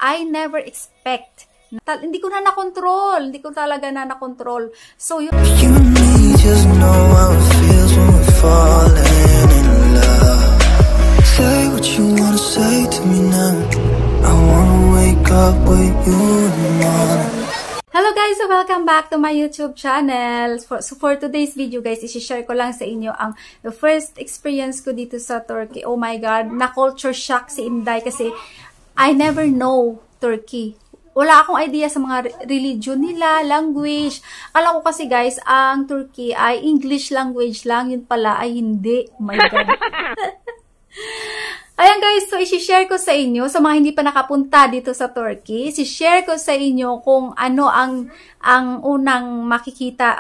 I never expect. Hindi ko na nakontrol. Hindi ko talaga na nakontrol. So, yun. You and me just know how it feels when we're falling in love. Say what you wanna say to me now. I wanna wake up with you in the morning. Hello guys! So welcome back to my YouTube channel. So for today's video guys, isi-share ko lang sa inyo ang the first experience ko dito sa Turkey. Oh my God! Na-culture shock si Inday kasi I never know Turkey. Wala akong idea sa mga religion nila, language. Akala ko kasi guys, ang Turkey ay English language lang. Yun pala ay hindi. Oh my God! Ayan guys, so isi-share ko sa inyo, sa mga hindi pa nakapunta dito sa Turkey, isi-share ko sa inyo kung ano ang unang makikita,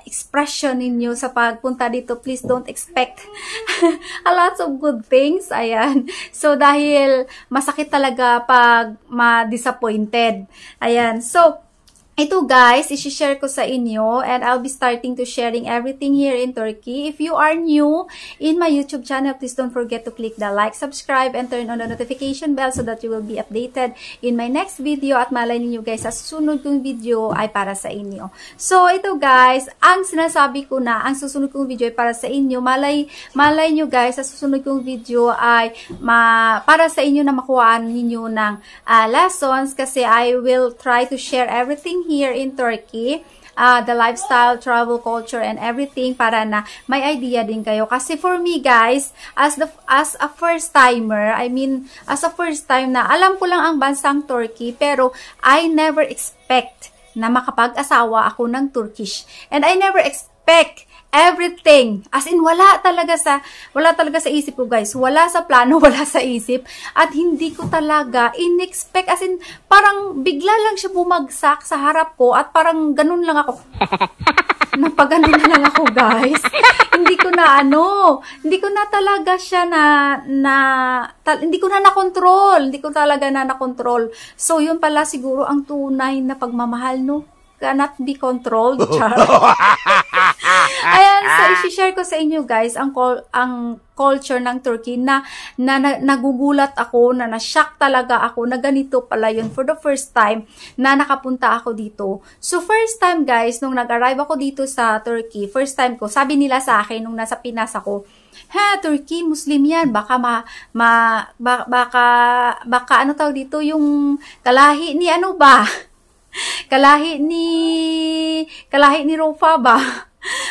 expression ninyo sa pagpunta dito. Please don't expect a lot of good things. Ayan. So dahil masakit talaga pag ma-disappointed. Ayan. So ito guys, isi-share ko sa inyo and I'll be starting to sharing everything here in Turkey. If you are new in my YouTube channel, please don't forget to click the like, subscribe, and turn on the notification bell so that you will be updated in my next video. At malay ninyo guys, sa susunod kong video ay para sa inyo. So ito guys, ang sinasabi ko na, ang susunod kong video ay para sa inyo. Malay nyo guys, sa susunod kong video ay para sa inyo na makuha ninyo ng lessons kasi I will try to share everything here in Turkey, the lifestyle, travel, culture, and everything para na may idea din kayo. Kasi for me guys, as a first timer, as a first time na alam ko lang ang bansang Turkey, pero I never expect na makapag-asawa ako ng Turkish. And I never expect everything. As in, wala talaga sa isip ko, guys. Wala sa plano, wala sa isip. At hindi ko talaga in-expect. As in, parang bigla lang siya bumagsak sa harap ko at parang ganun lang ako. Napaganon na lang ako, guys. Hindi ko na talaga siya hindi ko na nakontrol. Hindi ko talaga na nakontrol. So, yun pala siguro ang tunay na pagmamahal, no? Cannot be controlled. Ayan, so i-share ko sa inyo guys ang culture ng Turkey na nagugulat ako, na na-shock talaga ako na ganito pala yun for the first time na nakapunta ako dito. So first time guys, nung nag-arrive ako dito sa Turkey, first time ko, sabi nila sa akin nung nasa Pinas ako, Turkey, Muslim yan, baka ano tawag dito, yung kalahi ni ano ba? Kalahi ni Rofa ba?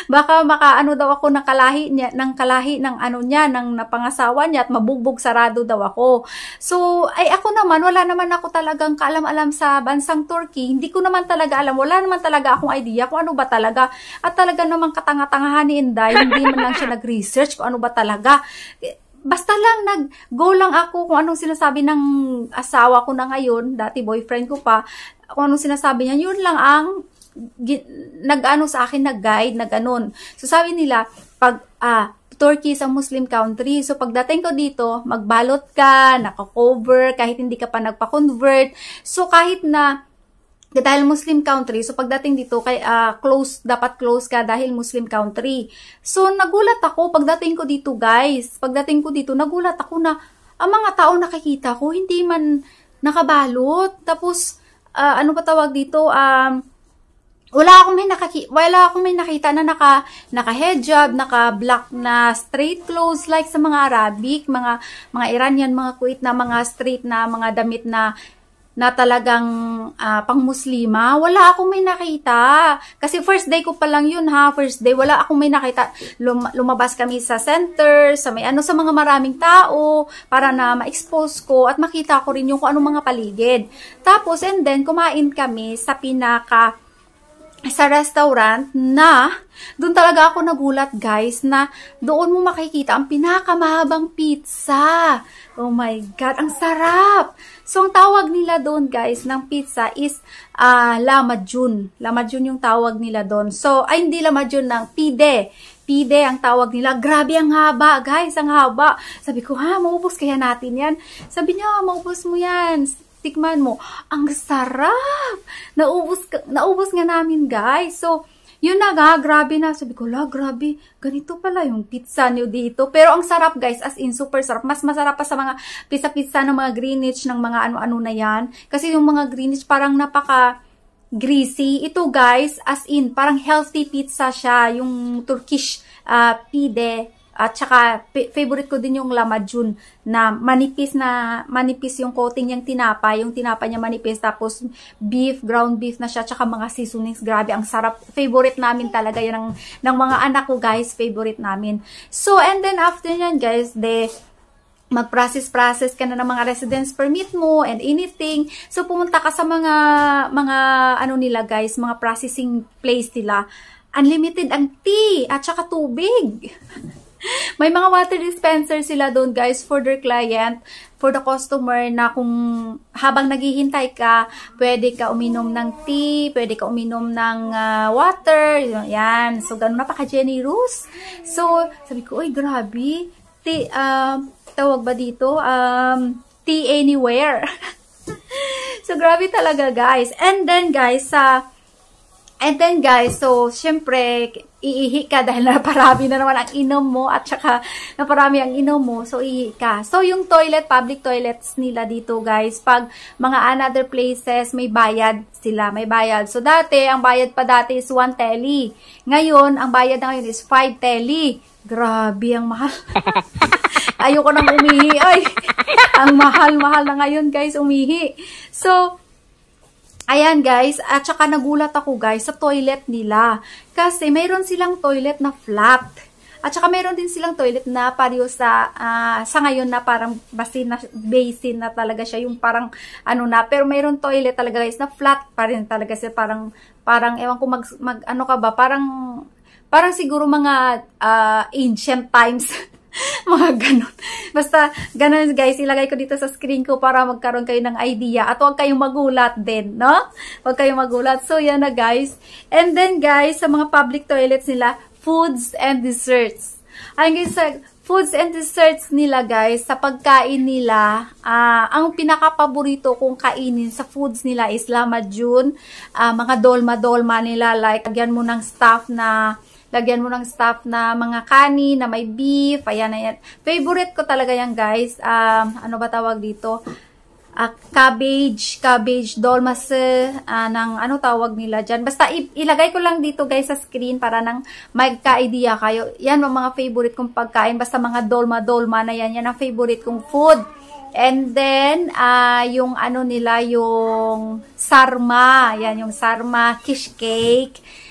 Baka makaano daw ako ng kalahi ng ano niya, ng napangasawa niya at mabugbog sarado daw ako. So, ay ako naman, wala naman ako talagang kaalam-alam sa bansang Turkey. Hindi ko naman talaga alam. Wala naman talaga akong idea kung ano ba talaga. At talaga namang katanga-tangahan ni Inday, hindi man lang siya nag-research kung ano ba talaga. Basta lang nag-go lang ako kung anong sinasabi ng asawa ko na ngayon, dati boyfriend ko pa, kung anong sinasabi niya, yun lang ang nag-ano sa akin, nag-guide, na ganun. So sabi nila, pag Turkey is a Muslim country, so pagdating ko dito, magbalot ka, naka-cover, kahit hindi ka pa nagpa-convert. So kahit na dahil Muslim country, so pagdating dito, dapat close ka dahil Muslim country. So, nagulat ako, pagdating ko dito, guys, nagulat ako na, ang mga tao nakikita ko, hindi man nakabalot. Tapos, ano pa tawag dito, wala akong may nakita na naka-hijab, naka-black na straight clothes, like sa mga Arabic, mga Iranian, mga Kuwait na mga straight na mga damit na talagang pang-muslima. Wala akong may nakita. Kasi first day ko pa lang yun ha. First day, wala akong may nakita. Lumabas kami sa center, sa mga maraming tao, para na ma-expose ko at makita ko rin yung kung anong mga paligid. Tapos, and then, kumain kami sa restaurant na doon talaga ako nagulat guys, na doon mo makikita ang pinakamahabang pizza. Oh my God, ang sarap! So, ang tawag nila doon guys ng pizza is Lahmacun. Lahmacun yung tawag nila doon. So, ay hindi Lahmacun, ng pide. Pide ang tawag nila. Grabe ang haba guys, ang haba. Sabi ko, maubos kaya natin yan? Sabi niya, maubos mo yan. Tikman mo. Ang sarap! Naubos nga namin guys. So, Yun na nga, grabe na. Sabi ko, grabe, ganito pala yung pizza niyo dito. Pero ang sarap guys, as in, super sarap. Mas masarap pa sa mga pizza-pizza ng mga Greenwich, ng mga ano-ano na yan. Kasi yung mga Greenwich parang napaka-greasy. Ito guys, as in, parang healthy pizza siya. Yung Turkish pide. At saka, favorite ko din yung lamajun na manipis yung coating niyang tinapay. Yung tinapay niya manipis, tapos beef, ground beef na siya, tsaka mga seasonings. Grabe, ang sarap. Favorite namin talaga yan ng mga anak ko, guys. Favorite namin. So, and then after yan, guys, mag-process ka na ng mga residence permit mo and anything. So, pumunta ka sa mga ano nila, guys, mga processing place nila. Unlimited ang tea at saka tubig. May mga water dispenser sila doon guys for their client, for the customer na kung habang naghihintay ka, pwede ka uminom ng tea, pwede ka uminom ng water, yan. So, ganun napaka-generous. So, sabi ko, oy, grabe. Tea, tawag ba dito? Tea anywhere. So, grabe talaga guys. And then guys, so, syempre, iihi ka dahil naparami na naman ang inom mo at saka naparami ang inom mo, so iihi ka. So, yung public toilets nila dito, guys, pag mga another places, may bayad sila, may bayad. So, ang bayad pa dati is 1 telly. Ngayon, ang bayad na ngayon is 5 telly. Grabe, ang mahal. Ayoko nang umihi. Ay, ang mahal-mahal na ngayon, guys, umihi. So, ayan guys, at saka nagulat ako guys sa toilet nila. Kasi mayroon silang toilet na flat. At saka mayroon din silang toilet na pareho sa ngayon na parang basin na talaga siya. Yung parang ano na. Pero mayroon toilet talaga guys na flat pa rin talaga siya. Parang ewan ko ano ka ba, parang siguro mga ancient times. Mga ganon. Basta, ganon guys, ilagay ko dito sa screen ko para magkaroon kayo ng idea. At huwag kayong magulat din, no? Huwag kayong magulat. So, yan na guys. And then guys, sa mga public toilets nila, foods and desserts. Ayun guys, sa foods and desserts nila guys, sa pagkain nila, ang pinaka-paborito kong kainin sa foods nila is lamajun, mga dolma-dolma nila, like, lagyan mo ng stuff na mga kanin, na may beef, ayan, ayan. Favorite ko talaga yan, guys. Ano ba tawag dito? Cabbage, dolmas, ano tawag nila dyan. Basta, ilagay ko lang dito, guys, sa screen para nang magka-idea kayo. Yan, mga favorite kong pagkain. Basta mga dolma na yan. Yan ang favorite kong food. And then, yung ano nila, yung sarma. Yan, yung sarma, kish cake.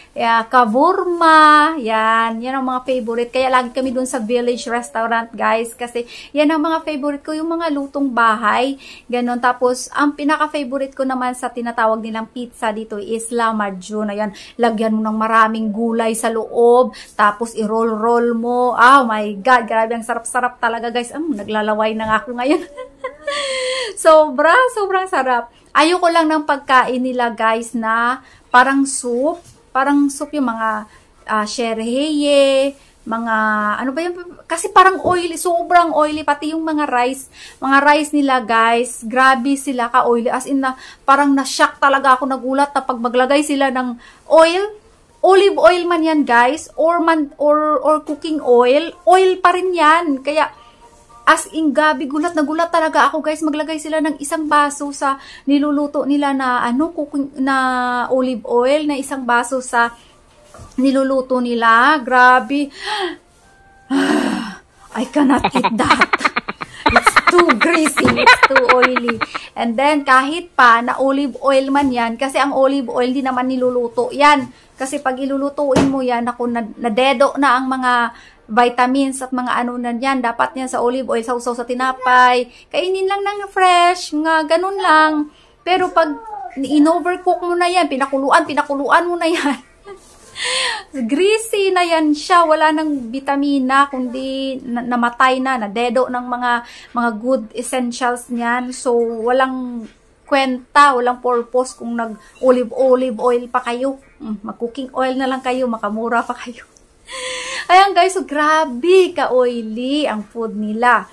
Kavurma, yan ang mga favorite. Kaya lagi kami dun sa Village Restaurant, guys, kasi yan ang mga favorite ko, yung mga lutong bahay, ganon. Tapos, ang pinaka-favorite ko naman sa tinatawag nilang pizza dito is lamajun. Ayan, lagyan mo ng maraming gulay sa loob, tapos i-roll-roll mo. Oh my God, grabe, ang sarap-sarap talaga, guys. Naglalaway na nga ako ngayon. Sobrang sarap. Ayoko lang ng pagkain nila, guys, na parang soup yung mga sherheye, mga ano ba yun, kasi parang oily, sobrang oily, pati yung mga rice nila guys, grabe sila ka-oily, as in na parang na-shock talaga ako, nagulat na pag maglagay sila ng olive oil man yan guys, or cooking oil pa rin yan, kaya as in, gabi, gulat talaga ako guys, maglagay sila ng isang baso sa niluluto nila na na olive oil, na isang baso sa niluluto nila. Grabe. I cannot eat that. It's too greasy, it's too oily. And then, kahit pa na olive oil man yan, kasi ang olive oil di naman niluluto yan. Kasi pag ilulutuin mo yan, nadedo na ang mga vitamins at mga ano na yan, dapat yan sa olive oil, sausaw sa tinapay, kainin lang ng fresh, nga ganun lang. Pero pag in-overcook mo na yan, pinakuluan mo na yan, greasy na yan siya, wala nang vitamina, kundi namatay na, nadedo ng mga good essentials niyan. So, walang kwenta, walang purpose kung nag-olive oil pa kayo. Mag-cooking oil na lang kayo, makamura pa kayo. Ayan guys, so grabe ka-oily ang food nila.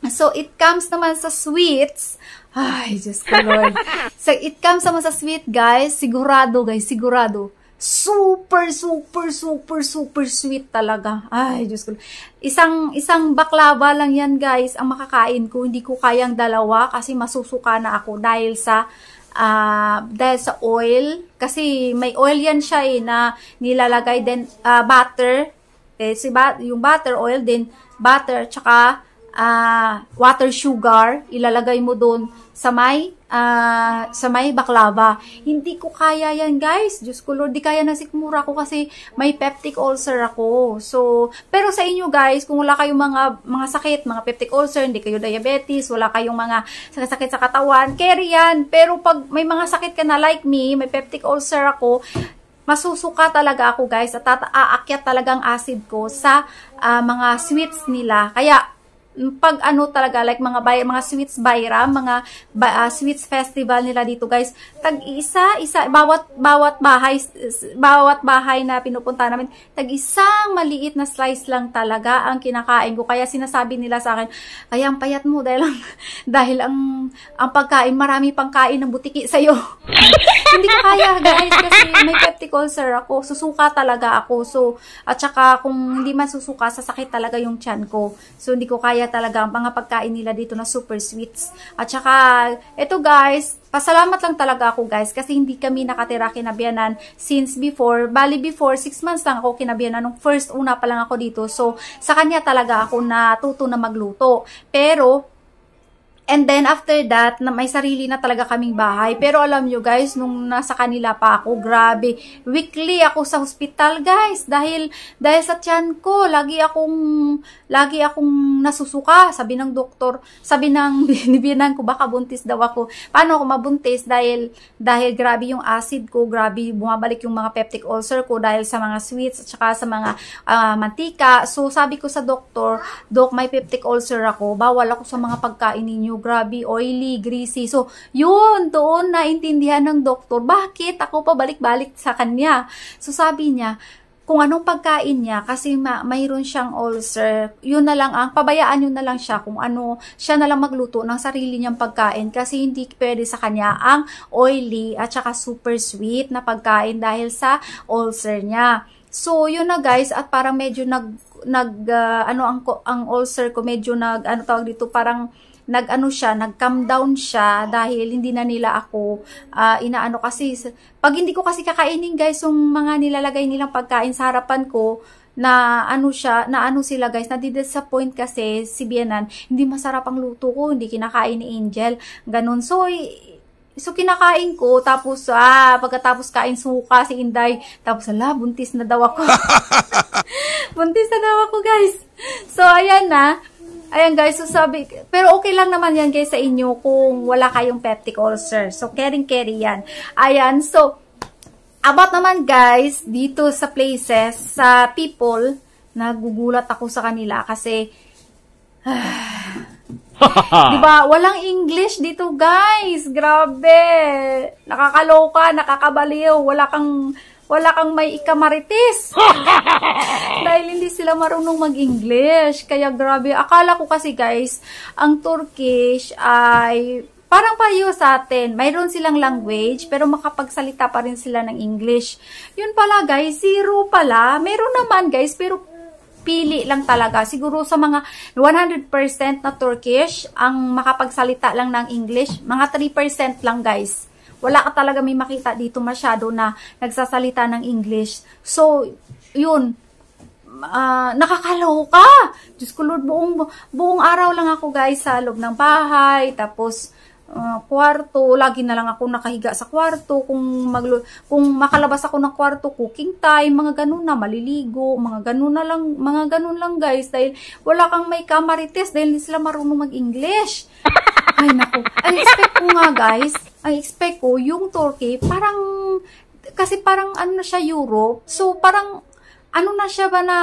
So, it comes naman sa sweets. Ay, Diyos ko Lord. So, it comes naman sa sweet guys, sigurado. super, super, super, super sweet talaga. Ay, Diyos ko. Isang baklava lang yan, guys, ang makakain ko. Hindi ko kayang dalawa kasi masusuka na ako dahil sa oil. Kasi may oil yan siya na nilalagay din butter. Yung butter oil din, butter, tsaka water sugar, ilalagay mo doon sa may baklava. Hindi ko kaya yan, guys. Diyos ko Lord, di kaya na sikmura ko kasi may peptic ulcer ako. So, pero sa inyo, guys, kung wala kayong mga sakit, mga peptic ulcer, hindi kayo diabetes, wala kayong mga sakit sa katawan, carry yan. Pero pag may mga sakit ka na like me, may peptic ulcer ako, masusuka talaga ako, guys, at aakyat talagang acid ko sa mga sweets nila. Kaya pag talaga like mga sweets Bayram, mga sweets festival nila dito, guys, tag-isa bawat bahay na pinupunta namin, tag-isang maliit na slice lang talaga ang kinakain ko. Kaya sinasabi nila sa akin, kaya ang payat mo dahil ang pagkain, marami pang kain ng butiki sa iyo. Hindi ko kaya, guys, kasi may peptic ulcer ako, susuka talaga ako. So, at saka kung hindi man susuka, sasakit talaga yung tiyan ko. So, hindi ko kaya talaga ang mga pagkain nila dito na super sweets. At saka, ito, guys, pasalamat lang talaga ako, guys, kasi hindi kami nakatira kinabiyanan since before. Bali, before, 6 months lang ako kinabiyanan nung una pa lang ako dito. So, sa kanya talaga ako natuto na magluto. Pero, and then, after that, may sarili na talaga kaming bahay. Pero alam nyo, guys, nung nasa kanila pa ako, grabe, weekly ako sa hospital, guys. Dahil sa tiyan ko, lagi akong nasusuka. Sabi ng doktor, sabi ng binibinan ko, baka buntis daw ako. Paano ako mabuntis? Dahil grabe yung acid ko, grabe, bumabalik yung mga peptic ulcer ko dahil sa mga sweets at saka sa mga mantika. So, sabi ko sa doktor, Dok, may peptic ulcer ako. Bawal ako sa mga pagkain ninyo. Grabe, oily, greasy. So, yun, doon naintindihan ng doktor, bakit ako pabalik-balik sa kanya. So, sabi niya, kung anong pagkain niya, kasi mayroon siyang ulcer, yun na lang, pabayaan yun na lang siya, kung ano, siya na lang magluto ng sarili niyang pagkain, kasi hindi pwede sa kanya ang oily at saka super sweet na pagkain dahil sa ulcer niya. So, yun na, guys, at parang medyo ang ulcer ko, medyo tawag dito, parang nag-calm down siya dahil hindi na nila ako kasi pag hindi ko kasi kakainin, guys, yung mga nilalagay nilang pagkain sa harapan ko, sila, guys, nadidisappoint kasi si Bianan, hindi masarap ang luto ko, hindi kinakain ni Angel, ganun. So kinakain ko, tapos pagkatapos kain suka si Inday, tapos buntis na daw ako. Buntis na daw ako, guys. So ayan, guys, so pero okay lang naman yan, guys, sa inyo kung wala kayong peptic ulcer. So, carry yan. Ayan, so, about naman, guys, dito sa places, sa people, nagugulat ako sa kanila kasi, diba, walang English dito, guys. Grabe. Nakakaloka, nakakabaliw, wala kang may ikamarites. Dahil hindi sila marunong mag-English. Kaya grabe. Akala ko kasi, guys, ang Turkish ay parang pareho sa atin. Mayroon silang language, pero makapagsalita pa rin sila ng English. Yun pala, guys, zero pala. Meron naman, guys, pero pili lang talaga. Siguro sa mga 100% na Turkish, ang makapagsalita lang ng English, mga 3% lang, guys. Wala ka talaga may makita dito masyado na nagsasalita ng English. So, yun. Nakakaloka. Diyos ko Lord, buong araw lang ako, guys, sa loob ng bahay. Tapos, kwarto. Lagi na lang ako nakahiga sa kwarto. Kung makalabas ako ng kwarto, cooking time, mga ganun na, maliligo, mga ganun lang, guys. Dahil wala kang may kamarites, dahil hindi sila marunong mag-English. Ay, naku. Ang expect ko, yung Turkey, kasi parang na siya, Europe. So, parang, na siya ba na,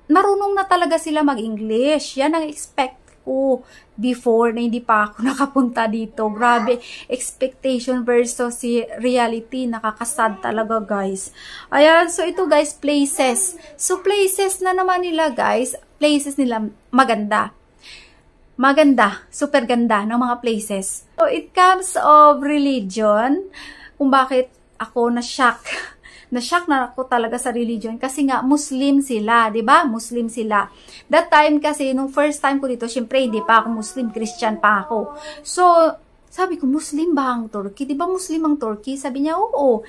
narunong na talaga sila mag-English. Yan ang expect ko before na hindi pa ako nakapunta dito. Grabe, expectation versus reality. Nakakasad talaga, guys. Ayan, so ito, guys, places. So, places na naman nila, guys. Places nila maganda. Super ganda ng mga places. So, it comes of religion, kung bakit ako na-shock Na-shock na ako talaga sa religion kasi nga Muslim sila, 'di ba? Muslim sila. That time kasi nung first time ko dito, syempre hindi pa ako Muslim, Christian pa ako. So, sabi ko, Muslim ba ang Turkey? 'Di ba Muslim ang Turkey? Sabi niya, oo.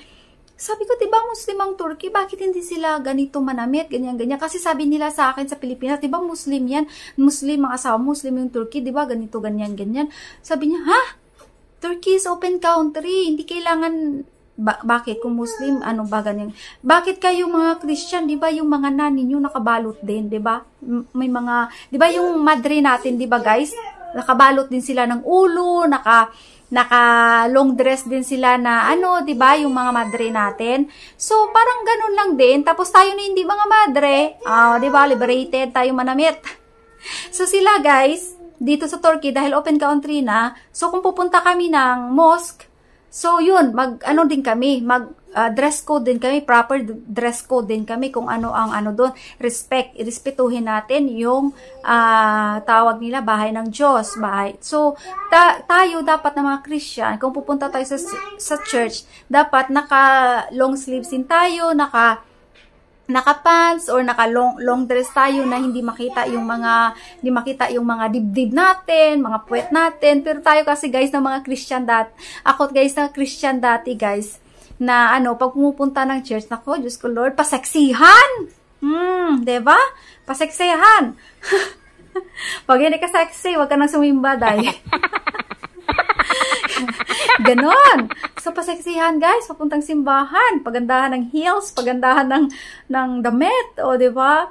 Sabi ko, 'di ba Muslim ang Turkey? Bakit hindi sila ganito manamit, ganyan-ganyan? Kasi sabi nila sa akin sa Pilipinas, 'di ba Muslim 'yan? Muslim ang asawa, Muslim yung Turkey, 'di ba? Ganito, ganyan-ganyan. Sabi niya, ha? Turkey is open country. Hindi kailangan bakit kung Muslim, ano ba ganyan? Bakit kayo mga Christian, 'di ba yung mga nani niyo nakabalot din, 'di ba? May mga, 'di ba yung madre natin, 'di ba guys? Nakabalot din sila ng ulo, naka long dress din sila na ano, 'di ba, yung mga madre natin. So parang ganun lang din. Tapos tayo na hindi mga madre, 'di ba, liberated tayo manamit. So sila guys, dito sa Turkey dahil open country na, so kung pupunta kami ng mosque, so yun, ano din kami, dress code din kami, proper dress code din kami kung ano ang ano doon, respetuhin natin yung tawag nila bahay ng Diyos, bahay. So tayo dapat na mga Christian, kung pupunta tayo sa church, dapat naka long sleeves din tayo, naka pants or naka long dress tayo na hindi makita yung mga dibdib natin, mga puwet natin. Pero tayo kasi guys ng mga Christian ako guys na Christian dati guys, na ano, pag pumupunta ng church, nako, Diyos ko Lord, paseksihan! 'Di ba? Paseksihan! Pag hindi ka sexy, wag ka nang sumimba, dahil. Ganon. So, paseksihan guys, papuntang simbahan, pagandahan ng heels, pagandahan ng damit, o 'di ba?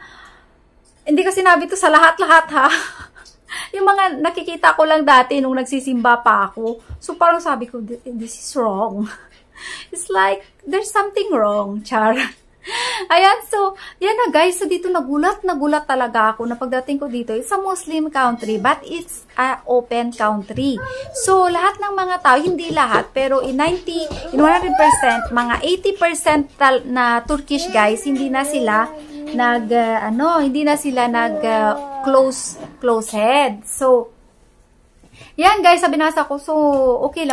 Hindi ko sinabi to sa lahat-lahat ha. Yung mga nakikita ko lang dati nung nagsisimba pa ako. So, parang sabi ko, this is wrong. It's like, there's something wrong, char. Ayan, so, yan na guys. So, dito nagulat talaga ako na pagdating ko dito, it's a Muslim country, but it's a open country. So, lahat ng mga tao, hindi lahat, pero in 100%, mga 80% na Turkish guys, hindi na sila close head. So, yan guys, sabi nasa ko, so okay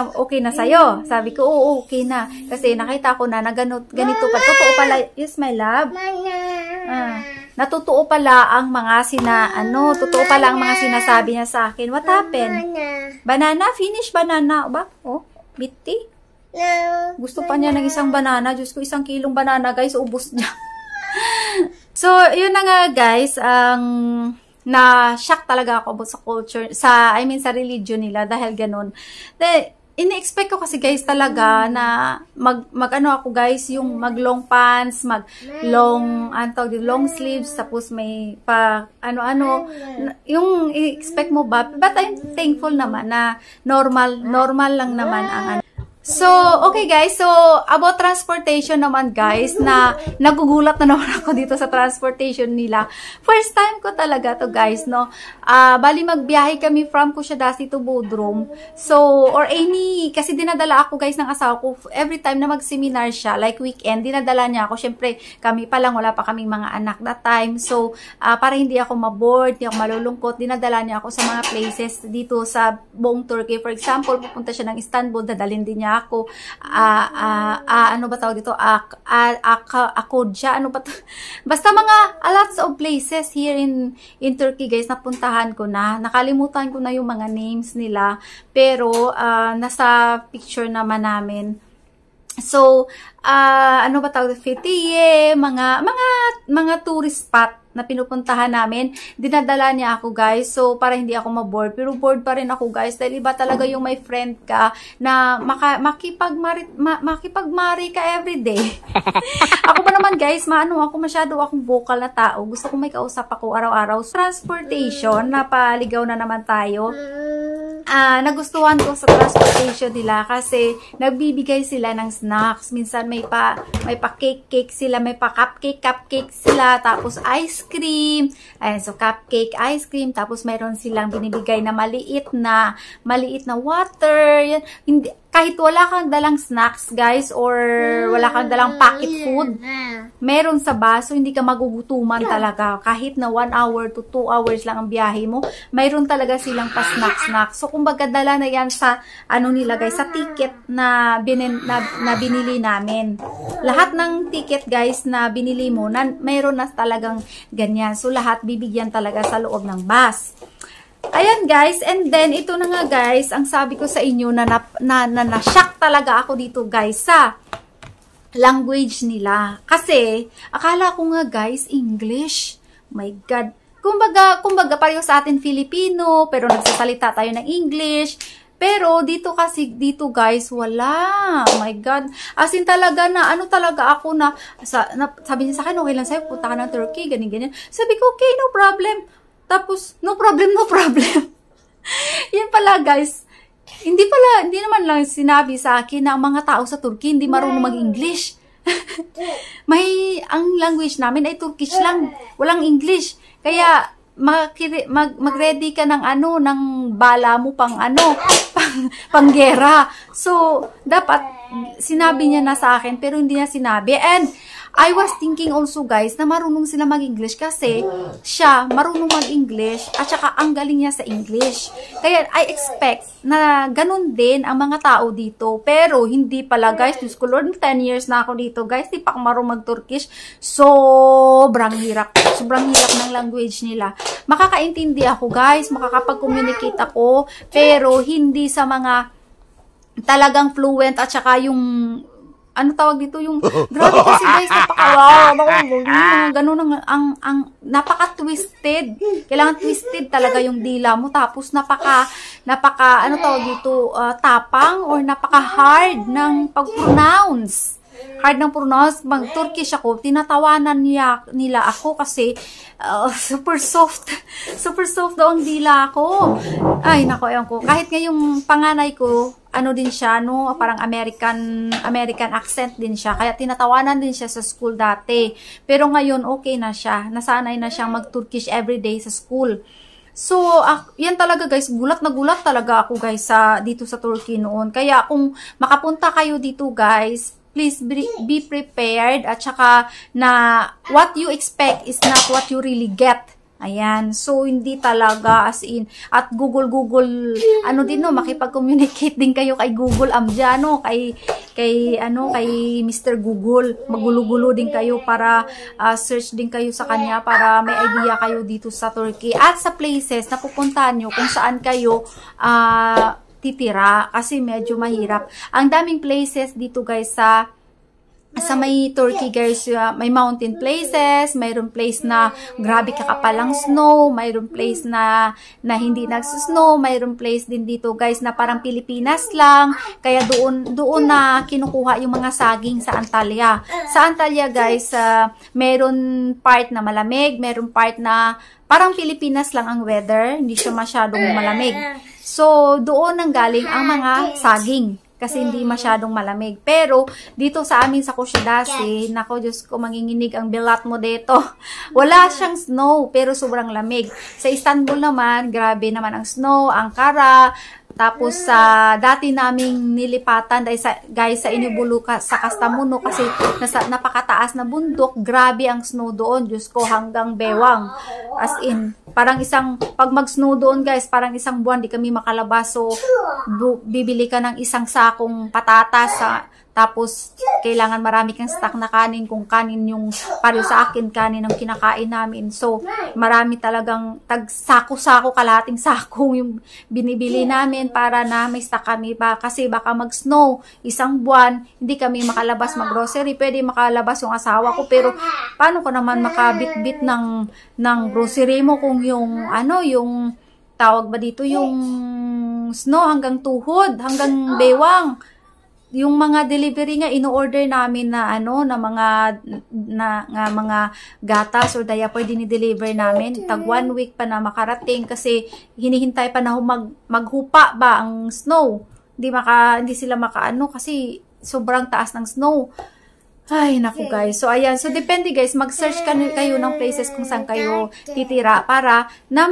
na sa'yo. Sabi ko, oo, okay na. Kasi nakita ko na ganito pa. Totoo pala, yes my love. Natutuo pala ang mga totoo pala ang mga sinasabi niya sa akin. What happened? Banana? Finish banana. Ba? Oh, biti? Gusto pa niya ng isang banana. Diyos ko, 1 kilong banana guys, ubos niya. So, yun na nga guys, na-shock talaga ako about sa culture, sa religion nila dahil ganun. Ini-expect ko kasi guys talaga na mag-ano ako guys, yung mag-long pants, long sleeves, tapos may yung i-expect mo ba? But I'm thankful naman na normal lang naman ang ano. So, okay guys, so about transportation naman guys, na nagugulat na naman ako dito sa transportation nila. First time ko talaga to guys, no. Bali magbiyahe kami from Kusadasi to Bodrum. So, kasi dinadala ako guys ng asawa ko every time na mag-seminar siya, like weekend, dinadala niya ako. Syempre, kami pa lang, wala pa kaming mga anak that time. So, para hindi ako ma-bored, hindi ako malulungkot, dinadala niya ako sa mga places dito sa buong Turkey. For example, pupunta siya ng Istanbul, dadalhin din niya ako. Ano ba tawag dito? Akodja, ano ba to? Basta mga lots of places here in Turkey guys, napuntahan ko na. Nakalimutan ko na yung mga names nila. Pero, nasa picture naman namin. So, ano ba tawag? Fethiye, mga tourist spot na pinupuntahan namin, dinadala niya ako guys, so para hindi ako ma-bored, pero bored pa rin ako guys, dahil iba talaga yung may friend ka na makipagmari ka everyday. Ako pa naman guys, masyado akong vocal na tao, gusto ko may kausap ako araw-araw. Transportation, napaligaw na naman tayo. Nagustuhan ko sa transportation nila kasi nagbibigay sila ng snacks. Minsan may pa cake sila, may pa cupcake sila, tapos ice cream. Ayan, so cupcake, ice cream, tapos mayroon silang binibigay na maliit na water. Yan, hindi, kahit wala kang dalang snacks, guys, or wala kang dalang packet food, meron sa bus, so hindi ka magugutuman talaga. Kahit na 1 hour to 2 hours lang ang biyahe mo, mayroon talaga silang pa-snacks. So, kumbaga, dala na yan sa, ano nila, guys, sa ticket na binili namin. Lahat ng ticket, guys, na binili mo, mayroon na talagang ganyan. So, lahat bibigyan talaga sa loob ng bus. Ayan guys, and then ito na nga guys, ang sabi ko sa inyo na shock talaga ako dito guys sa language nila. Kasi akala ko nga guys, English. My God. Kumbaga pareho sa atin Filipino, pero nagsasalita tayo ng English. Pero dito guys, wala. Oh my God. As in talaga na, ano talaga ako sabi niya sa akin, okay lang sa'yo, punta ka ng Turkey, ganyan. Sabi ko, okay, no problem. Tapos, no problem. Yan pala, guys. Hindi naman lang sinabi sa akin na ang mga tao sa Turkey hindi marunong mag-English. Ang language namin ay Turkish lang. Walang English. Kaya, mag-ready ka ng ng bala mo panggera. So, dapat, sinabi niya na sa akin, pero hindi niya sinabi. And, I was thinking also guys na marunong sila mag-English kasi siya marunong mag-English at saka ang galing niya sa English. Kaya I expect na ganun din ang mga tao dito. Pero hindi pala guys. Diyos ko Lord, 10 years na ako dito guys. Di pa ako marunong mag-Turkish. Sobrang hirap. Sobrang hirap ng language nila. Makakaintindi ako guys. Makakapag-communicate ako. Pero hindi sa mga talagang fluent at saka yung ano tawag dito yung grabe kasi guys ganun ang napaka-twisted. Kailangan twisted talaga yung dila mo tapos napaka ano tawag dito tapang or napaka-hard ng pag-pronounce. Hard ng pronounce. Mag-Turkish ako, tinatawanan nila ako kasi super soft. Super soft daw ang dila ko. Ay, nako, ewan ko. Kahit nga yung panganay ko, ano din siya, no? Parang American accent din siya. Kaya tinatawanan din siya sa school dati. Pero ngayon, okay na siya. Nasanay na siyang mag-Turkish everyday sa school. So, yan talaga guys, gulat na gulat talaga ako guys dito sa Turkey noon. Kaya kung makapunta kayo dito guys, please be prepared at saka na what you expect is not what you really get. Ayan. So, hindi talaga as in. At Google, ano din no, makipag-communicate din kayo kay Google Amjano, kay Mr. Google. Magulo-gulo din kayo para search din kayo sa kanya para may idea kayo dito sa Turkey. At sa places na pupuntahan nyo kung saan kayo titira kasi medyo mahirap. Ang daming places dito guys sa may Turkey guys, may mountain places, mayroon place na grabe kakapalang snow, mayroon place na hindi nagsusnow, mayroon place din dito guys na parang Pilipinas lang, kaya doon na kinukuha yung mga saging sa Antalya. Sa Antalya guys, mayroon part na malamig, mayroon part na parang Pilipinas lang ang weather, hindi siya masyadong malamig. So, doon nang galing ang mga saging. Kasi hindi masyadong malamig. Pero, dito sa amin sa Kusyedasi, nako Diyos ko, manginginig ang bilat mo dito. Wala siyang snow, pero sobrang lamig. Sa Istanbul naman, grabe naman ang snow, Ankara, tapos dati naming nilipatan dahil guys sa Inubuluka sa Kastamonu kasi napakataas na bundok, grabe ang snow doon, Diyos ko, hanggang bewang. As in, parang pag mag-snow doon guys, parang isang buwan di kami makalabas. So, bibili ka ng isang sakong patatas tapos kailangan marami kang stock na kanin, kung kanin yung pareho sa akin, kanin ang kinakain namin. So, marami talagang sako-sako, kalahating sako yung binibili namin para na may stock kami pa. Kasi baka mag-snow, isang buwan, hindi kami makalabas mag-grocery. Pwede makalabas yung asawa ko, pero paano ko naman makabit-bit ng grocery mo kung yung tawag ba dito, yung snow hanggang tuhod, hanggang bewang. Yung mga delivery nga ino-order namin na mga gatas or diaper dini-deliver namin, tag 1 week pa na makarating kasi hinihintay pa na maghupa ba ang snow. Hindi sila makaano kasi sobrang taas ng snow. Ay, naku guys. So, ayan. So, depende guys. Mag-search kayo ng places kung saan kayo titira para na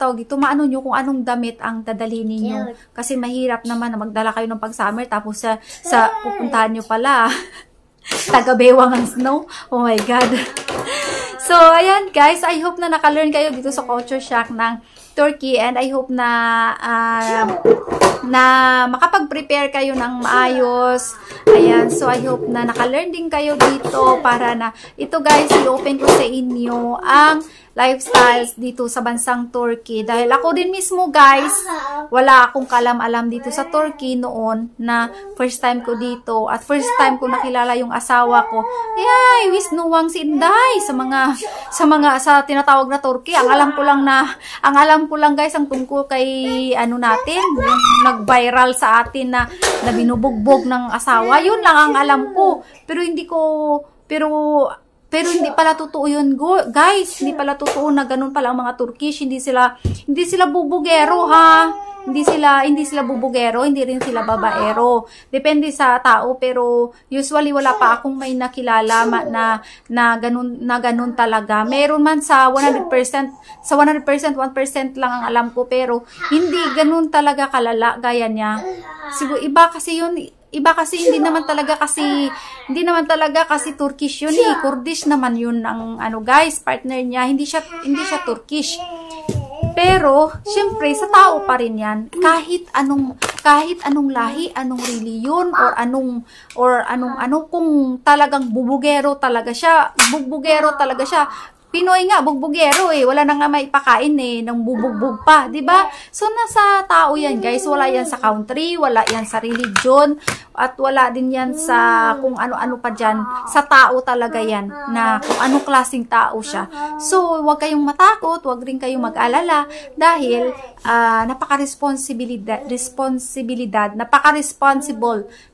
tawag ito, maano nyo kung anong damit ang dadalhin ninyo. Kasi mahirap naman na magdala kayo ng pag-summer tapos sa pupuntahan nyo pala. Taga-bewang ang snow. Oh my God. So, ayan guys. I hope na naka-learn kayo dito sa Culture Shock ng Turkey and I hope na makapag-prepare kayo ng maayos. Ayan, so I hope na naka-learn din kayo dito para na ito guys, i-open ko sa inyo ang lifestyles dito sa bansang Turkey. Dahil ako din mismo guys, wala akong kalam-alam dito sa Turkey noon na first time ko dito at first time ko nakilala yung asawa ko. Ay, wisnuwang si Inday sa tinatawag na Turkey. Ang alam ko lang guys ang tungkol kay natin, yung nag-viral sa atin na binubugbog ng asawa. Yun lang ang alam ko. Pero hindi pala totoo yun, guys. Hindi pala totoo na ganun pala ang mga Turkish. Hindi sila bubugero, ha. Hindi sila bubugero, hindi rin sila babaero. Depende sa tao, pero usually wala pa akong may nakilala na ganun talaga. Meron man sa 100%, 1% lang ang alam ko, pero hindi ganun talaga kalala gaya niya. Siguro iba kasi hindi naman talaga kasi Turkish yun eh. Kurdish naman yun ang guys, partner niya. Hindi siya Turkish. Pero syempre sa tao pa rin 'yan. Kahit anong lahi, anong reliyon or anong kung talagang bubugero talaga siya. Pinoy nga, bugbugero eh. Wala na nga maipakain eh, nang bubugbog pa, di ba? So, nasa tao yan, guys. Wala yan sa country, wala yan sa religion, at wala din yan sa kung ano-ano pa dyan. Sa tao talaga yan, na kung anong klaseng tao siya. So, huwag kayong matakot, huwag rin kayong mag-alala, dahil napaka-responsible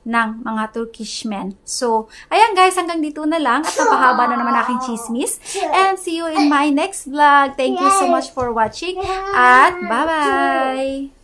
ng mga Turkish men. So, ayan guys, hanggang dito na lang, at napahaba na naman aking chismis. And see you in my next vlog. Thank you so much for watching, at bye-bye!